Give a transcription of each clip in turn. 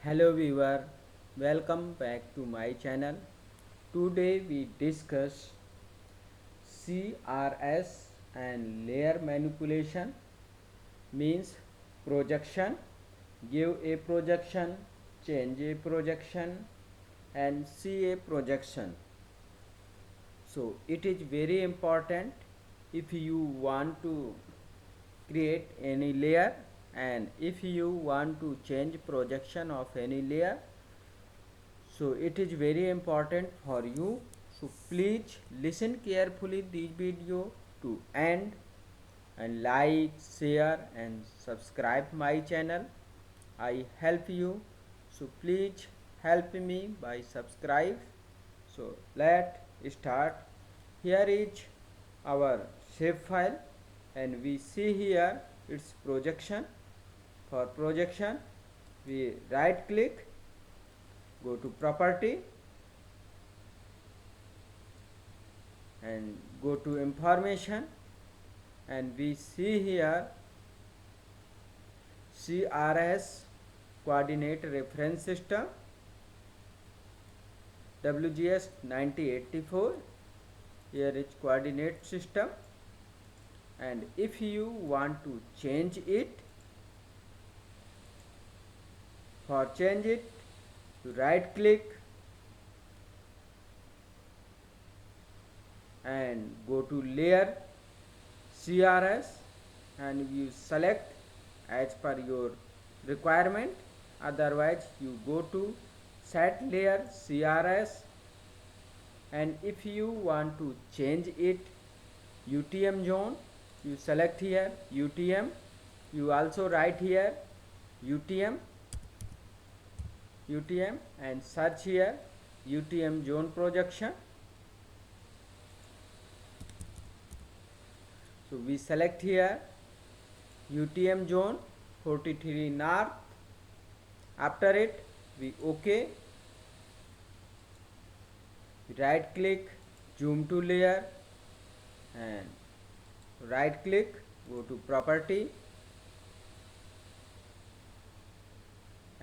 Hello viewer, welcome back to my channel. Today we discuss CRS and layer manipulation means projection, give a projection, change a projection and see a projection. So it is very important if you want to create any layer and if you want to change projection of any layer, so it is very important for you. So please listen carefully this video to end and like, share and subscribe my channel. I help you, so please help me by subscribe. So let start. Here is our shapefile and we see here its projection. For projection we right click, go to property and go to information and we see here CRS coordinate reference system WGS 9084. Here is coordinate system and if you want to change it, for change it you right click and go to layer CRS and you select as per your requirement, otherwise you go to set layer CRS and if you want to change it UTM zone, you select here UTM, you also write here UTM and search here UTM zone projection. So we select here UTM zone 43 north. After it we OK, right click, zoom to layer and right click, go to property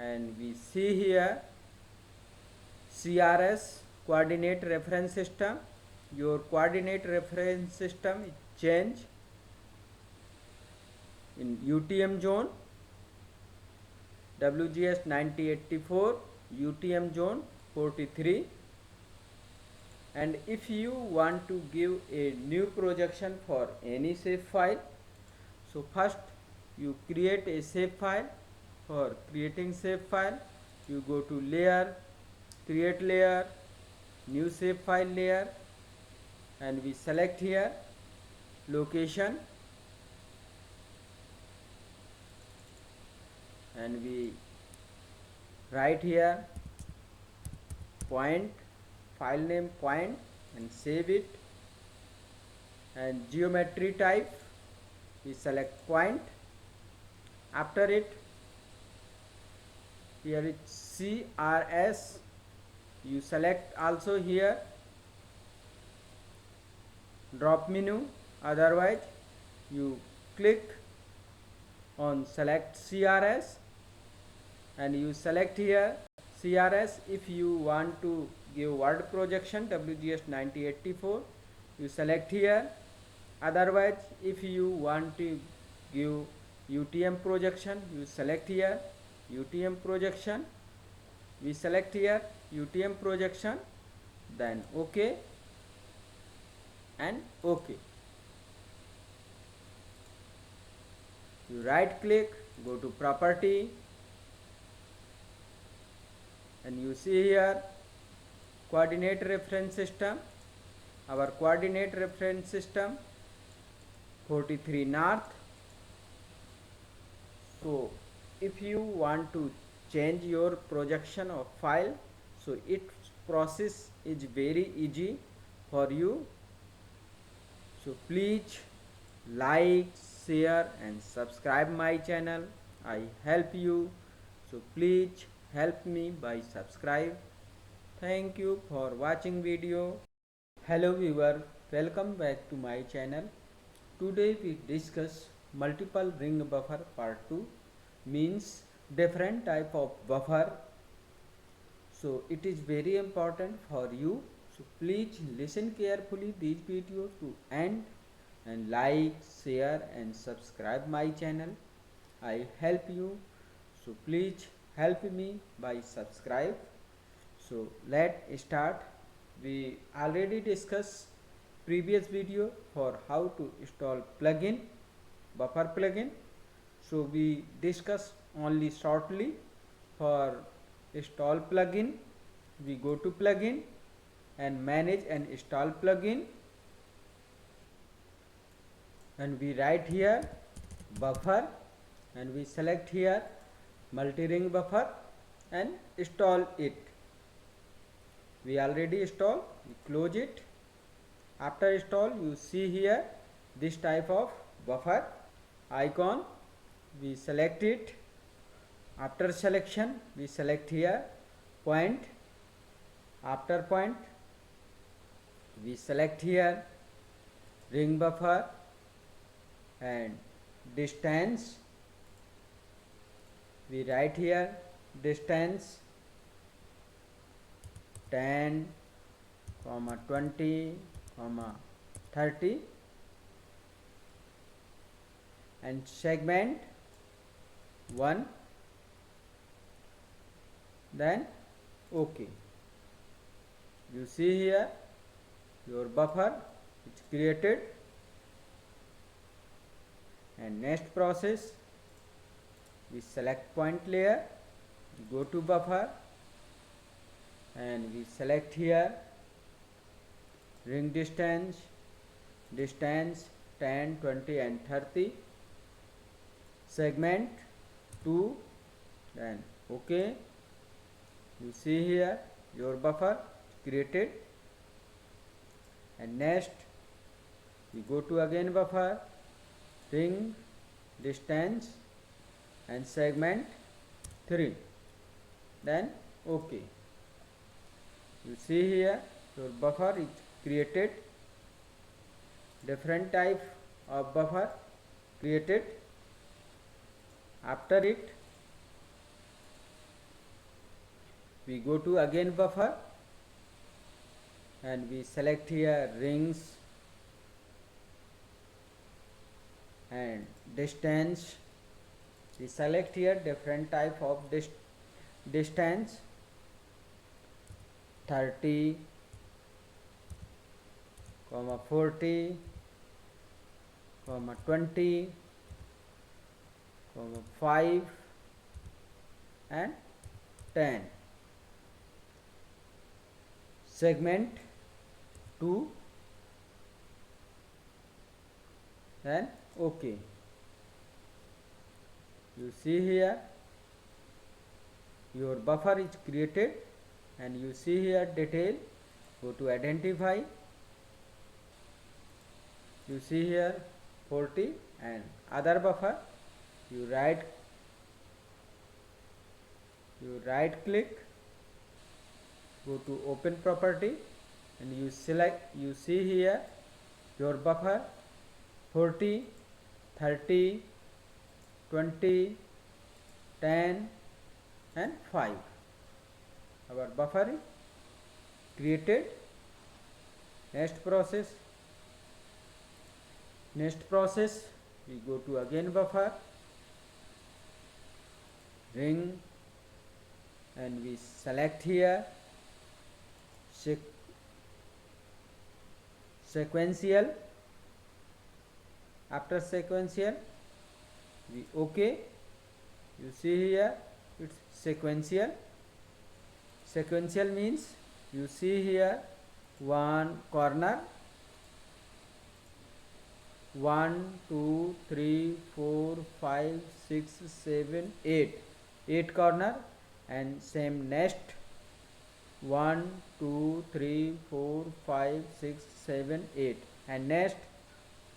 and we see here CRS coordinate reference system. Your coordinate reference system is change in UTM zone WGS 9084 UTM zone 43, and if you want to give a new projection for any shape file, so first you create a shape file. For creating shape file you go to layer, create layer, new shape file layer and we select here location and we write here point, file name point and save it, and geometry type we select point. After it here is CRS, you select also here drop menu, otherwise you click on select CRS and you select here CRS. If you want to give word projection WGS 9084 you select here, otherwise if you want to give UTM projection you select here UTM projection, we select here UTM projection, then OK and OK. You right click, go to property and you see here coordinate reference system. Our coordinate reference system 43 north. So if you want to change your projection of file, so its process is very easy for you. So please like, share and subscribe my channel. I help you, so please help me by subscribe. Thank you for watching video. Hello viewer, welcome back to my channel. Today we discuss multiple ring buffer part 2, means different type of buffer So it is very important for you, so please listen carefully these videos to end, and like, share and subscribe my channel. I help you, so please help me by subscribe. So let's start. We already discussed previous video for how to install plugin, buffer plugin. So we discuss only shortly. For install plugin, we go to plugin and manage and install plugin, and we write here buffer, and we select here multi-ring buffer and install it. We already install, we close it. After install, you see here this type of buffer icon, we select it. After selection, we select here point. After point, we select here ring buffer and distance. We write here distance 10, 20, 30, and segment 1. Then OK. You see here your buffer is created. And next process, we select point layer, go to buffer, and we select here ring distance 10, 20 and 30, segment 2, then OK. You see here your buffer created. And next we go to again buffer, ring distance and segment 3, then OK. You see here your buffer is created. Different type of buffer created. After it, we go to again buffer and we select here rings and distance. We select here different type of distance 30, 40, 20, 5 and 10. Segment 2, then OK. You see here your buffer is created, and you see here detail. Go to identify. You see here 40 and other buffer. You right click, go to open property, and you select. You see here your buffer 40, 30, 20, 10 and 5. Our buffer is created. Next process, we go to again buffer, ring, and we select here sequential. After sequential, we OK. You see here it's sequential. Sequential means you see here one corner 1, 2, 3, 4, 5, 6, 7, 8 corner, and same next 1, 2, 3, 4, 5, 6, 7, 8, and next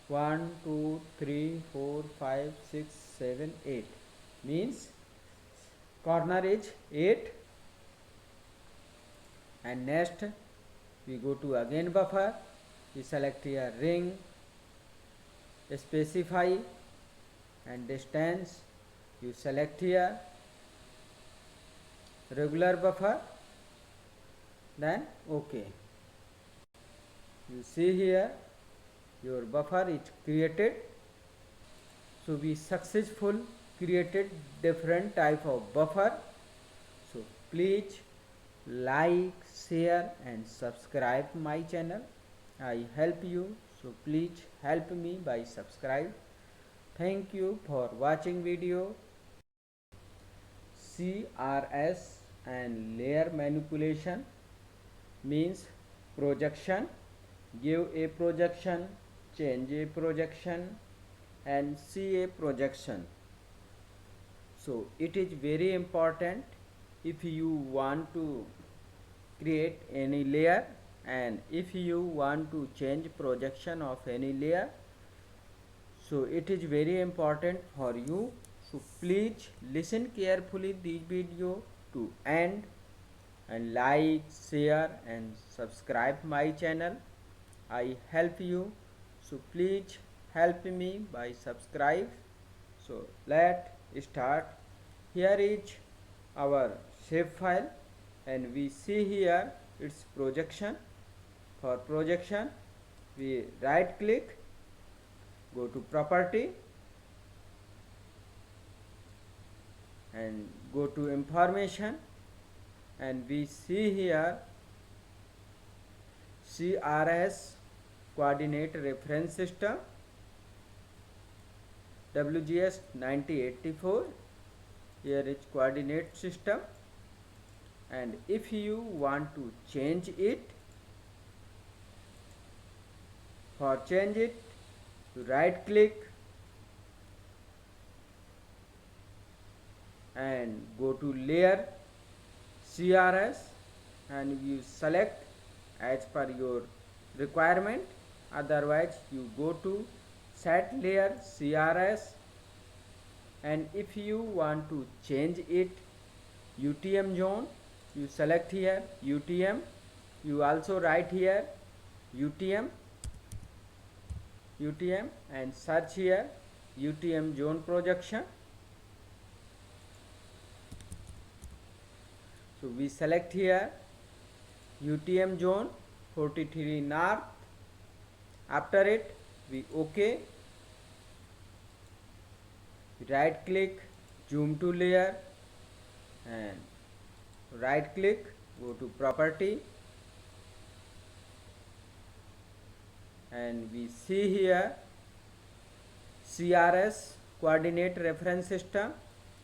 1, 2, 3, 4, 5, 6, 7, 8, means corner is 8. And next we go to again buffer, we select here ring, specify and distance. You select here regular buffer then OK. You see here your buffer is created. So we successful created different type of buffer. So please like, share and subscribe my channel. I help you, so please help me by subscribe. Thank you for watching video. CRS and layer manipulation means projection, give a projection, change a projection and see a projection. So it is very important if you want to create any layer and if you want to change projection of any layer. So it is very important for you. So please listen carefully this video to end and like, share and subscribe my channel. I help you. So please help me by subscribe. So let's start. Here is our shapefile and we see here its projection. For projection we right click, go to property and go to information and we see here CRS coordinate reference system WGS 9084. Here is coordinate system and if you want to change it, for change it you right click and go to layer CRS and you select as per your requirement, otherwise you go to set layer CRS and if you want to change it UTM zone, you select here UTM, you also write here UTM and search here UTM zone projection. So we select here UTM zone 43 north. After it we OK, right click, zoom to layer and right click, go to property and we see here CRS coordinate reference system.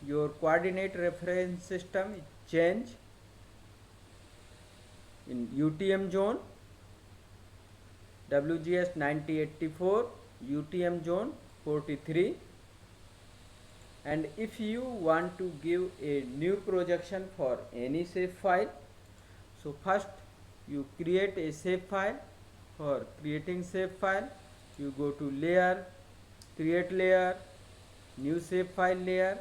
Your coordinate reference system is change in UTM zone WGS 9084 UTM zone 43 and if you want to give a new projection for any shapefile, so first you create a shapefile. For creating shapefile you go to layer, create layer, new shapefile layer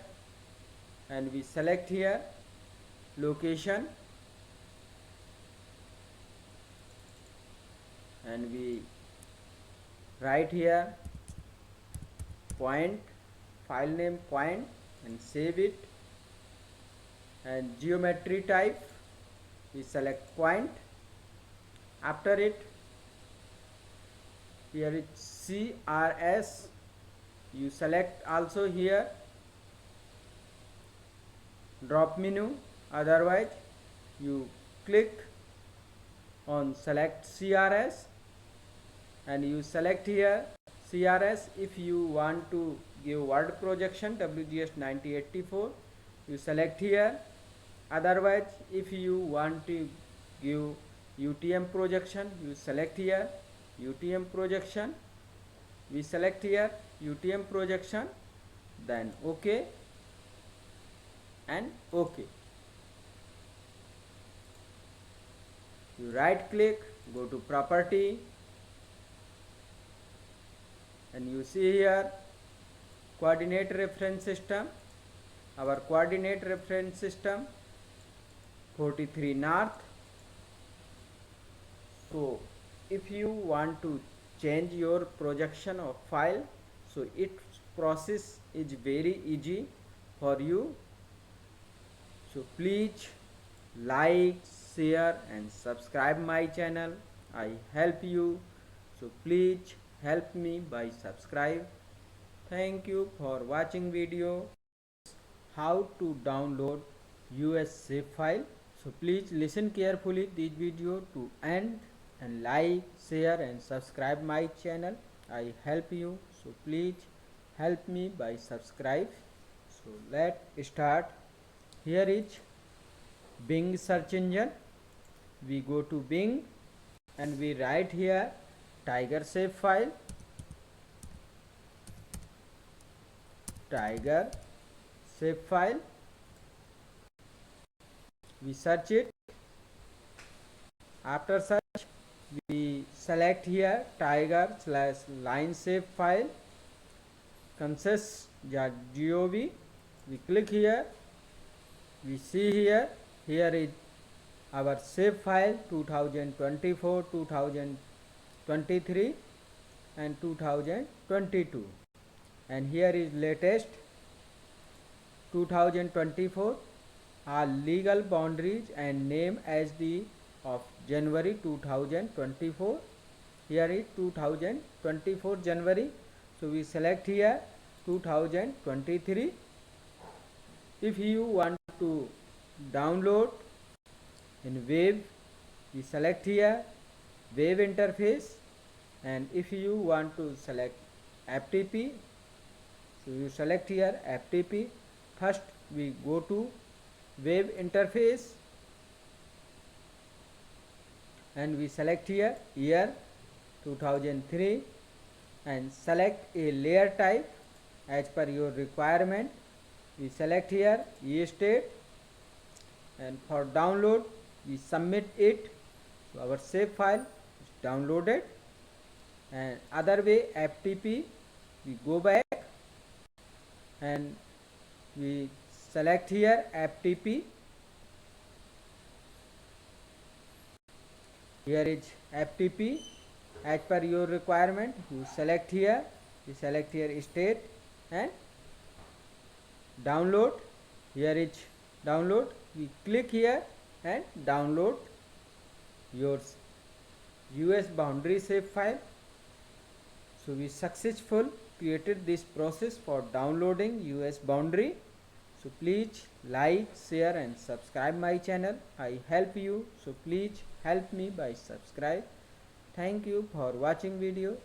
and we select here location and we write here point, file name point and save it and geometry type we select point. After it here is CRS, you select also here drop menu, otherwise you click on select CRS and you select here CRS. If you want to give word projection WGS 9084 you select here, otherwise if you want to give UTM projection you select here UTM projection, we select here UTM projection, then OK and OK. You right click, go to property and you see here coordinate reference system. Our coordinate reference system 43 north. So if you want to change your projection of file, so its process is very easy for you. So please like, share and subscribe my channel. I help you, so please help me by subscribe. Thank you for watching video how to download US zip file. So please listen carefully this video to end and like, share and subscribe my channel. I help you, so please help me by subscribe. So let's start. Here is Bing search engine. We go to Bing and we write here tiger shape file, tiger shape file. We search it. After search, we select here tiger slash line shape file consensus.gov. We click here. We see here is our shape file 2024, 2023 and 2022, and here is latest 2024. Are legal boundaries and name as the of January 2024. Here is 2024 January, so we select here 2023. If you want to download in web, we select here web interface, and if you want to select FTP, so you select here FTP. First we go to web interface and we select here year 2003 and select a layer type as per your requirement. We select here state, and for download we submit it. So our shape file is downloaded, and other way FTP, we go back and we select here FTP. Here is FTP as per your requirement. You select here, we select here state and download. Here is download. We click here and download your US boundary shape file. So we successful created this process for downloading US boundary. So please like, share and subscribe my channel. I help you, so please help me by subscribe. Thank you for watching video.